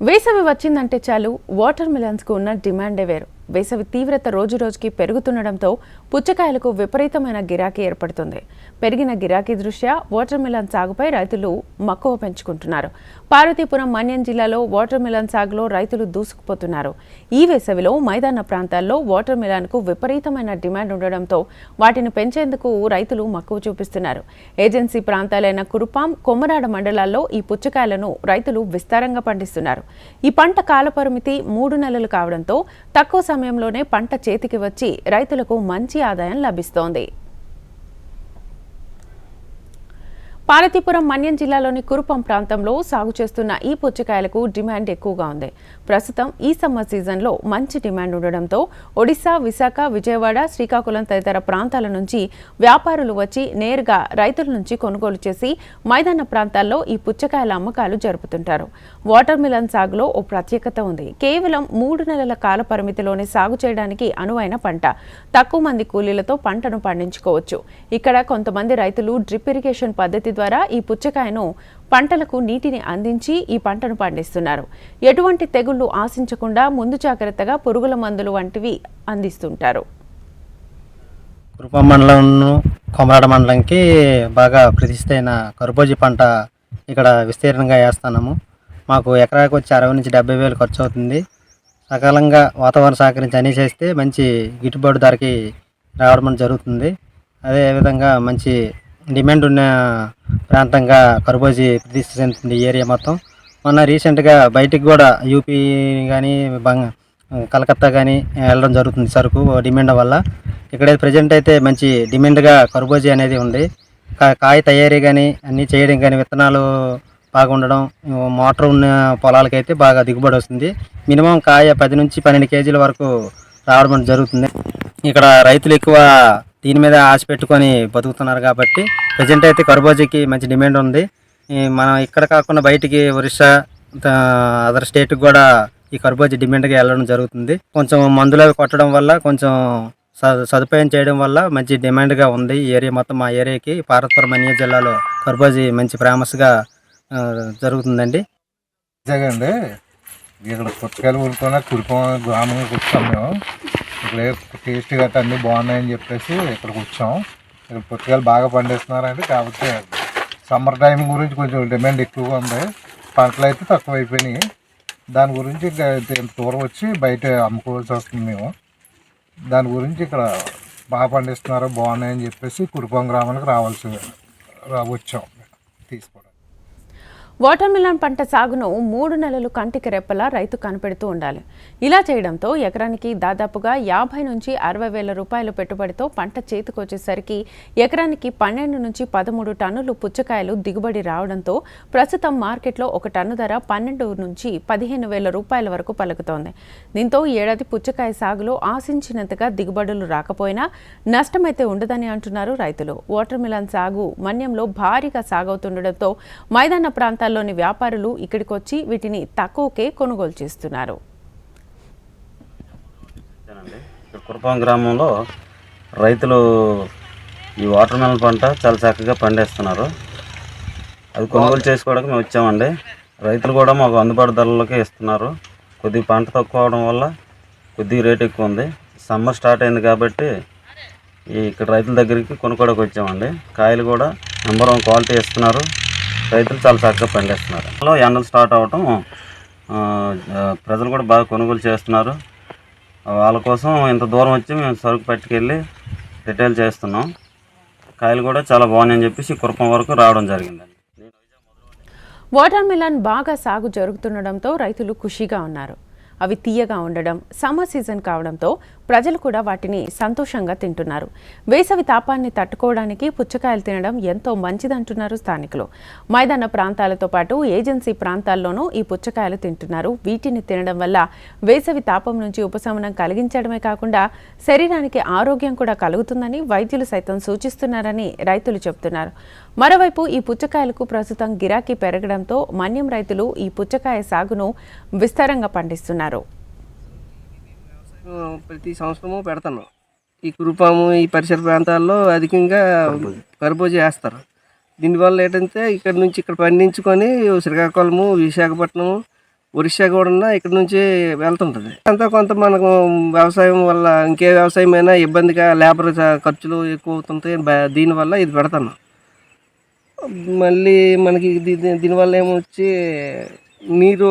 వేసవి వచ్చిందంటే చాలు వాటర్ మిలన్స్కు ఉన్న డిమాండే వేరు. వేసవి తీవ్రత రోజురోజుకి పెరుగుతుండడంతో పుచ్చకాయలకు విపరీతమైన గిరాకీ ఏర్పడుతుంది. పెరిగిన గిరాకీ దృష్ట్యా వాటర్ మిలన్ సాగుపై రైతులు మక్కువ పెంచుకుంటున్నారు. పార్వతీపురం మన్యం జిల్లాలో వాటర్ మిలన్ సాగులో రైతులు దూసుకుపోతున్నారు. ఈ వేసవిలో మైదాన ప్రాంతాల్లో వాటర్ మిలన్కు విపరీతమైన డిమాండ్ ఉండడంతో వాటిని పెంచేందుకు రైతులు మక్కువ చూపిస్తున్నారు. ఏజెన్సీ ప్రాంతాలైన కురుపాం, కొమ్మరాడ మండలాల్లో ఈ పుచ్చకాయలను రైతులు విస్తారంగా పండిస్తున్నారు. ఈ పంట కాలపరిమితి 3 నెలలు కావడంతో తక్కువ సమయంలోనే పంట చేతికి వచ్చి రైతులకు మంచి ఆదాయం లభిస్తోంది. పార్వతీపురం మన్యం జిల్లాలోని కురుపం ప్రాంతంలో సాగు చేస్తున్న ఈ పుచ్చకాయలకు డిమాండ్ ఎక్కువగా ఉంది. ప్రస్తుతం ఈ సమ్మర్ సీజన్లో మంచి డిమాండ్ ఉండడంతో ఒడిశా, విశాఖ, విజయవాడ, శ్రీకాకుళం తదితర ప్రాంతాల నుంచి వ్యాపారులు వచ్చి నేరుగా రైతుల నుంచి కొనుగోలు చేసి మైదాన ప్రాంతాల్లో ఈ పుచ్చకాయల అమ్మకాలు జరుపుతుంటారు. వాటర్ మిలన్ సాగులో ఓ ప్రత్యేకత ఉంది. కేవలం 3 నెలల కాల పరిమితిలోనే సాగు చేయడానికి అనువైన పంట. తక్కువ మంది కూలీలతో పంటను పండించుకోవచ్చు. ఇక్కడ కొంతమంది రైతులు డ్రిప్ ఇరిగేషన్ పద్ధతి ద్వారా ఈ పుచ్చకాయను పంటలకు నీటిని అందించి ఈ పంటను పండిస్తున్నారు. ఎటువంటి తెగుళ్లు ఆశించకుండా ముందు జాగ్రత్తగా పురుగుల మందులు వంటివి అందిస్తుంటారు. కురుపాం మండలం, కొమరాడ మండలంకి బాగా ప్రతిష్టైన కర్బూజా పంట ఇక్కడ విస్తీర్ణంగా వేస్తున్నాము. మాకు ఎకరాకు వచ్చి 60 నుంచి 70 వేలు ఖర్చు అవుతుంది. సకాలంగా వాతావరణం సహకరించి అన్నీ చేస్తే మంచి గిట్టుబాటు ధరకి రావడం జరుగుతుంది. అదేవిధంగా మంచి డిమాండ్ ఉన్న ప్రాంతంగా కర్బూజా ప్రతిష్ట చెందుతుంది ఈ ఏరియా మొత్తం. మొన్న రీసెంట్గా బయటికి కూడా యూపీ కానీ కలకత్తా కానీ వెళ్ళడం జరుగుతుంది సరుకు డిమాండ్ వల్ల. ఇక్కడైతే ప్రజెంట్ అయితే మంచి డిమాండ్గా కర్బూజా అనేది ఉంది. కాయ తయారీ కానీ అన్నీ చేయడం కానీ విత్తనాలు బాగా ఉండడం, మోటార్ ఉన్న పొలాలకైతే బాగా దిగుబడి వస్తుంది. మినిమం కాయ 10 నుంచి 12 కేజీల వరకు రావడం జరుగుతుంది. ఇక్కడ రైతులు ఎక్కువ దీని మీద ఆశ పెట్టుకొని బతుకుతున్నారు కాబట్టి ప్రజెంట్ అయితే కర్బూజాకి మంచి డిమాండ్ ఉంది. మనం ఇక్కడ కాకుండా బయటికి ఒరిస్సా, అదర్ స్టేట్కి కూడా ఈ కర్బూజా డిమాండ్గా వెళ్ళడం జరుగుతుంది. కొంచెం మందులు కొట్టడం వల్ల, కొంచెం సదుపాయం చేయడం వల్ల మంచి డిమాండ్గా ఉంది ఈ ఏరియా మొత్తం. మా ఏరియాకి పార్వతీపురం మన్యం జిల్లాలో కర్బూజా మంచి ఫేమస్గా జరుగుతుందండి. నిజంగా ఇక్కడ పుచ్చకాయలు ఊరుకున్న కురుపం గ్రామంకి వచ్చాం మేము. ఇక్కడ టేస్ట్ గట్రా అన్నీ బాగున్నాయని చెప్పేసి ఇక్కడికి వచ్చాం. ఇక్కడ పుచ్చకాయలు బాగా పండిస్తున్నారండి. కాకపోతే సమ్మర్ టైం గురించి కొంచెం డిమాండ్ ఎక్కువగా ఉంది. పంటలు అయితే తక్కువ అయిపోయినాయి. దాని గురించి ఇంకా ఇంత దూరం వచ్చి బయట అమ్ముకోవాల్సి వస్తుంది మేము. దాని గురించి ఇక్కడ బాగా పండిస్తున్నారు, బాగున్నాయని చెప్పేసి కురుపం గ్రామానికి వచ్చాం తీసుకోవడం. వాటర్ మిలన్ పంట సాగును 3 నెలలు కంటికి రెప్పలా రైతు కనిపెడుతూ ఉండాలి. ఇలా చేయడంతో ఎకరానికి దాదాపుగా 50 నుంచి 60 వేల రూపాయల పెట్టుబడితో పంట చేతికొచ్చేసరికి ఎకరానికి 12 నుంచి 13 టన్నులు పుచ్చకాయలు దిగుబడి రావడంతో ప్రస్తుతం మార్కెట్లో ఒక టన్ను ధర 12 నుంచి 15 వేల రూపాయల వరకు పలుకుతోంది. దీంతో ఈ ఏడాది పుచ్చకాయ సాగులో ఆశించినంతగా దిగుబడులు రాకపోయినా నష్టమైతే ఉండదని అంటున్నారు రైతులు. వాటర్ మిలన్ సాగు మన్యంలో భారీగా సాగవుతుండటంతో మైదాన ప్రాంతాల్లోని వ్యాపారులు ఇక్కడికొచ్చి వీటిని తక్కువకే కొనుగోలు చేస్తున్నారు. కురుపాం గ్రామంలో రైతులు ఈ వాటర్ మెలన్ పంట చాలా చక్కగా పండిస్తున్నారు. అది కొనుగోలు చేసుకోవడానికి మేము వచ్చామండి. రైతులు కూడా మాకు అందుబాటు ధరలకే ఇస్తున్నారు. కొద్దిగా పంట తక్కువ అవడం వల్ల కొద్దిగా రేట్ ఎక్కువ ఉంది. సమ్మర్ స్టార్ట్ అయింది కాబట్టి ఇక్కడ రైతుల దగ్గరికి కొనుక్కోవడానికి వచ్చామండి. కాయలు కూడా నెంబర్ 1 క్వాలిటీ ఇస్తున్నారు. రైతులు చాలా చక్కగా పండిస్తున్నారు. ఎండలు స్టార్ట్ అవటం ప్రజలు కూడా బాగా కొనుగోలు చేస్తున్నారు. వాళ్ళ కోసం ఇంత దూరం వచ్చి మేము సరుకు పట్టుకెళ్ళి రిటైల్ చేస్తున్నాం. కాయలు కూడా చాలా బాగున్నాయని చెప్పేసి కురుపం వరకు రావడం జరిగిందండి. వాటర్ మిలన్ బాగా సాగు జరుగుతుండడంతో రైతులు ఖుషీగా ఉన్నారు. అవి తీయగా ఉండడం, సమ్మర్ సీజన్ కావడంతో ప్రజలు కూడా వాటిని సంతోషంగా తింటున్నారు. వేసవి తాపాన్ని తట్టుకోవడానికి పుచ్చకాయలు తినడం ఎంతో మంచిదంటున్నారు స్థానికులు. మైదాన ప్రాంతాలతో పాటు ఏజెన్సీ ప్రాంతాల్లోనూ ఈ పుచ్చకాయలు తింటున్నారు. వీటిని తినడం వల్ల వేసవి తాపం నుంచి ఉపశమనం కలిగించడమే కాకుండా శరీరానికి ఆరోగ్యం కూడా కలుగుతుందని వైద్యులు సైతం సూచిస్తున్నారని రైతులు చెబుతున్నారు. మరోవైపు ఈ పుచ్చకాయలకు ప్రస్తుతం గిరాకీ పెరగడంతో మన్యం రైతులు ఈ పుచ్చకాయ సాగును విస్తారంగా పండిస్తున్నారు. ప్రతి సంవత్సరము పెడతాను. ఈ కురుపాము, ఈ పరిసర ప్రాంతాల్లో అధికంగా కర్బూజా వేస్తారు. దీనివల్ల ఏంటంటే ఇక్కడ నుంచి ఇక్కడ పండించుకొని శ్రీకాకుళము, విశాఖపట్నము, ఒరిస్సా కూడా ఇక్కడ నుంచి వెళ్తుంటుంది. అంతా కొంత మనకు వ్యవసాయం వల్ల ఇంకే వ్యవసాయం అయినా ఇబ్బందిగా లేబర్ ఖర్చులు ఎక్కువ అవుతుంటాయి. దీనివల్ల ఇది పెడతాను. మళ్ళీ మనకి దీనివల్ల ఏమొచ్చి నీరు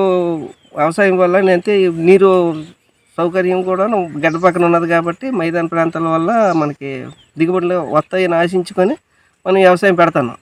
వ్యవసాయం వల్ల నేనైతే నీరు సౌకర్యం కూడా గడ్డ పక్కన ఉన్నది కాబట్టి మైదాన ప్రాంతాల వల్ల మనకి దిగుబడులు వస్తాయని ఆశించుకొని మనం వ్యవసాయం పెడతాను.